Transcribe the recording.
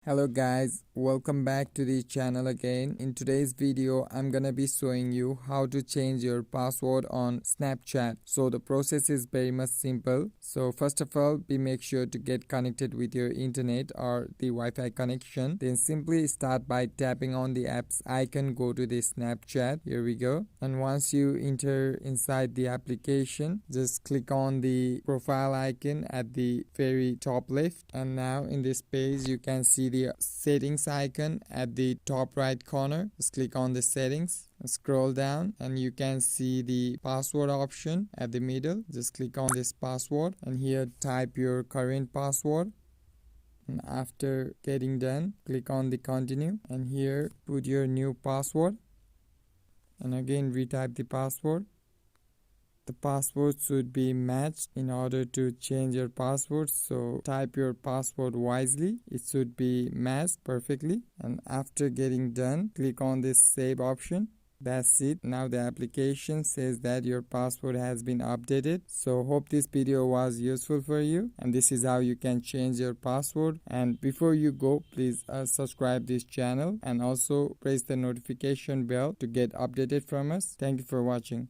Hello guys, welcome back to the channel again. In today's video, I'm gonna be showing you how to change your password on Snapchat. So the process is very much simple. So first of all, make sure to get connected with your internet or the Wi-Fi connection. Then simply start by tapping on the app's icon, go to the Snapchat. Here we go. And once you enter inside the application, just click on the profile icon at the very top left. And now in this page, you can see the settings icon at the top right corner. Just click on the settings, scroll down, and you can see the password option at the middle. Just click on this password and here type your current password. And after getting done, click on the continue and here put your new password and again retype the password. The password should be matched in order to change your password, so type your password wisely. It should be matched perfectly, and after getting done, click on this save option. That's it. Now the application says that your password has been updated. So hope this video was useful for you, and this is how you can change your password. And before you go, please subscribe this channel and also press the notification bell to get updated from us. Thank you for watching.